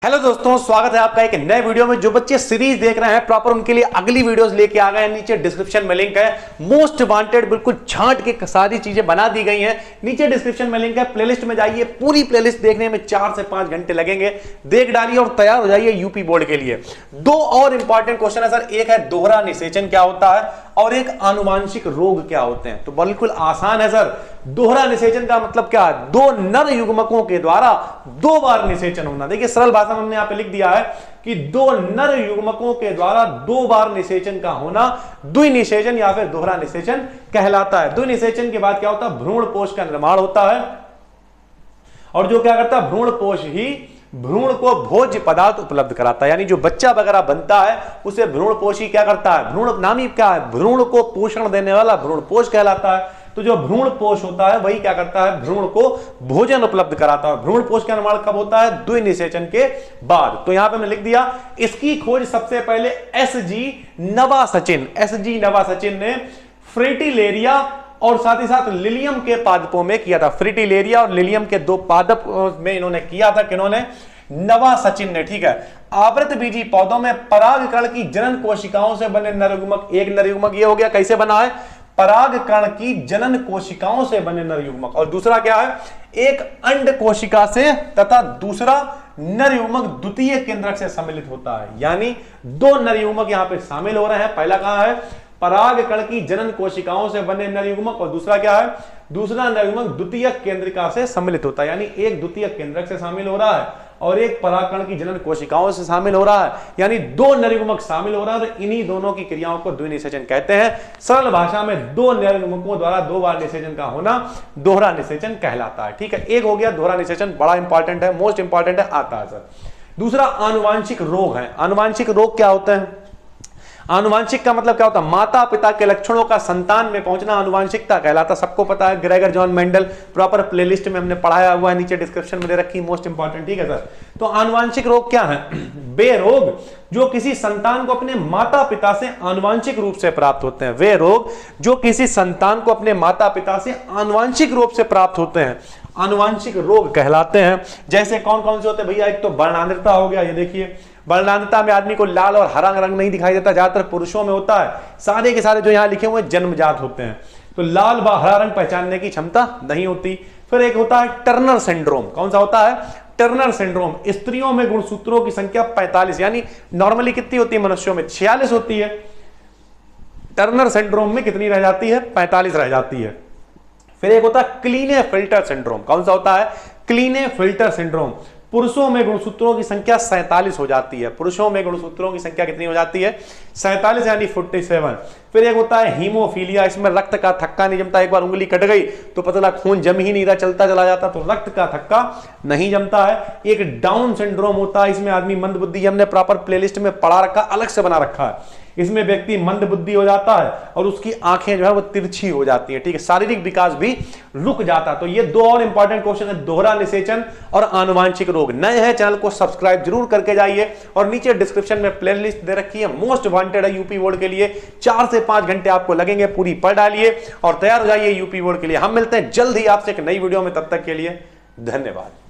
Hello दोस्तों, स्वागत है आपका एक नए वीडियो में। जो बच्चे सीरीज देख रहे हैं प्रॉपर उनके लिए अगली वीडियोस लेके आ गए हैं। नीचे डिस्क्रिप्शन में लिंक है, मोस्ट वांटेड, बिल्कुल छांट के सारी चीजें बना दी गई हैं। नीचे डिस्क्रिप्शन में लिंक है, प्लेलिस्ट में जाइए। पूरी प्लेलिस्ट देखने में 4 से 5 घंटे लगेंगे। देख डालिए और तैयार हो जाइए यूपी बोर्ड के लिए। 2 और इंपॉर्टेंट क्वेश्चन है सर। एक है दोहरा निषेचन क्या होता है और एक आनुवांशिक रोग क्या होते हैं। तो बिल्कुल आसान है सर। दोहरा निषेचन का मतलब क्या है? 2 नर युग्मकों के द्वारा 2 बार निषेचन होना। देखिए सरल भाषा में हमने यहां पे लिख दिया है कि 2 नर युग्मकों के द्वारा 2 बार निषेचन का होना द्विनिषेचन या फिर दोहरा निषेचन कहलाता है। द्विनिषेचन के बाद क्या होता है? भ्रूण पोष का निर्माण होता है और जो क्या करता है? भ्रूण पोष ही भ्रूण को भोज्य पदार्थ उपलब्ध कराता है। यानी जो बच्चा वगैरह बनता है उसे भ्रूण पोष ही क्या करता है? भ्रूण नाम ही क्या है? भ्रूण को पोषण देने वाला भ्रूण पोष कहलाता है। तो जो भ्रूण पोष होता है वही क्या करता है? भ्रूण को भोजन उपलब्ध कराता है। भ्रूण पोष का निर्माण कब होता है? द्विनिषेचन के बाद। तो यहां पे मैंने लिख दिया, इसकी खोज सबसे पहले एसजी नवासचिन ने फ्रिटिलेरिया और साथ ही साथ लिलियम के पादपों में किया था। फ्रिटिलेरिया और लिलियम के 2 पादप में इन्होंने किया था। किन्होंने? नवासचिन ने। ठीक है। आवृत बीजी पौधों में परागकण की जनन कोशिकाओं से बने नरयुग्मक, एक नरयुग्मक ये हो गया। कैसे बना है? परागकण की जनन कोशिकाओं से बने नरयुग्मक। और दूसरा क्या है? एक अंड कोशिका से तथा दूसरा नरयुग्मक द्वितीय केंद्रक से सम्मिलित होता है। यानी 2 नरयुग्मक यहां पे शामिल हो रहे हैं। पहला कहां है? परागकण की जनन कोशिकाओं से बने नरयुग्मक। और दूसरा क्या है? दूसरा नरयुग्मक द्वितीय केंद्रिका से सम्मिलित होता है। यानी एक द्वितीय केंद्रक से शामिल हो रहा है और एक परागकण की जनन कोशिकाओं से शामिल हो रहा है। यानी 2 नरयुग्मक शामिल हो रहा है। तो इन्हीं दोनों की क्रियाओं को द्विनिषेचन कहते हैं। सरल भाषा में 2 नरयुग्मकों द्वारा 2 बार निषेचन का होना दोहरा निषेचन कहलाता है। ठीक है। एक हो गया दोहरा निषेचन, बड़ा इंपॉर्टेंट है, मोस्ट इंपॉर्टेंट है, आता है सर। दूसरा आनुवांशिक रोग है। आनुवांशिक रोग क्या होते हैं? आनुवांशिक का मतलब क्या होता है? माता पिता के लक्षणों का संतान में पहुंचना आनुवांशिकता कहलाता। सबको पता है, Gregor John Mendel, proper playlist में हमने पढ़ाया हुआ है, नीचे डिस्क्रिप्शन में दे रखी, मोस्ट इंपॉर्टेंट। ठीक है सर। तो आनुवांशिक रोग क्या है? वे रोग जो किसी संतान को अपने माता पिता से आनुवांशिक रूप से प्राप्त होते हैं। वे रोग जो किसी संतान को अपने माता पिता से आनुवांशिक रूप से प्राप्त होते हैं, आनुवांशिक रोग कहलाते हैं। जैसे कौन कौन से होते हैं भैया? एक तो वर्णांधता हो गया। ये देखिए, वर्णांधता में आदमी को लाल और हरा रंग नहीं दिखाई देता, ज्यादातर पुरुषों में होता है। सारे के सारे जो यहां लिखे हुए जन्मजात होते हैं, तो लाल व हरा रंग पहचानने की क्षमता नहीं होती। फिर एक होता है टर्नर सिंड्रोम। कौन सा होता है? Turner syndrome. स्त्रियों में गुणसूत्रों की संख्या 45, यानी नॉर्मली कितनी होती है? मनुष्यों में 46 होती है। टर्नर सिंड्रोम में कितनी रह जाती है? 45 रह जाती है। फिर एक होता है क्लीनेफिल्टर सिंड्रोम। कौन सा होता है? क्लीनेफिल्टर सिंड्रोम। पुरुषों में गुणसूत्रों की संख्या 47 हो जाती है। पुरुषों में गुणसूत्रों की संख्या कितनी हो जाती है? 47 यानी 47। फिर एक होता है हीमोफीलिया। इसमें रक्त का थक्का नहीं जमता। एक बार उंगली कट गई तो पता लगा खून जम ही नहीं रहा, चलता चला जाता, तो रक्त का थक्का नहीं जमता है। एक डाउन सिंड्रोम होता है। इसमें आदमी मंदबुद्धि, हमने प्रॉपर प्लेलिस्ट में पढ़ा रखा, अलग से बना रखा है। इसमें व्यक्ति मंदबुद्धि हो जाता है और उसकी आंखें जो है वो तिरछी हो जाती है। ठीक है। शारीरिक विकास भी रुक जाता है। तो ये 2 और इंपॉर्टेंट क्वेश्चन है, दोहरा निषेचन और आनुवांशिक रोग। नए हैं चैनल को सब्सक्राइब जरूर करके जाइए और नीचे डिस्क्रिप्शन में प्लेलिस्ट दे रखी है, मोस्ट वांटेड है यूपी बोर्ड के लिए। 4 से 5 घंटे आपको लगेंगे, पूरी पढ़ डालिए और तैयार हो जाइए यूपी बोर्ड के लिए। हम मिलते हैं जल्द ही आपसे एक नई वीडियो में, तब तक के लिए धन्यवाद।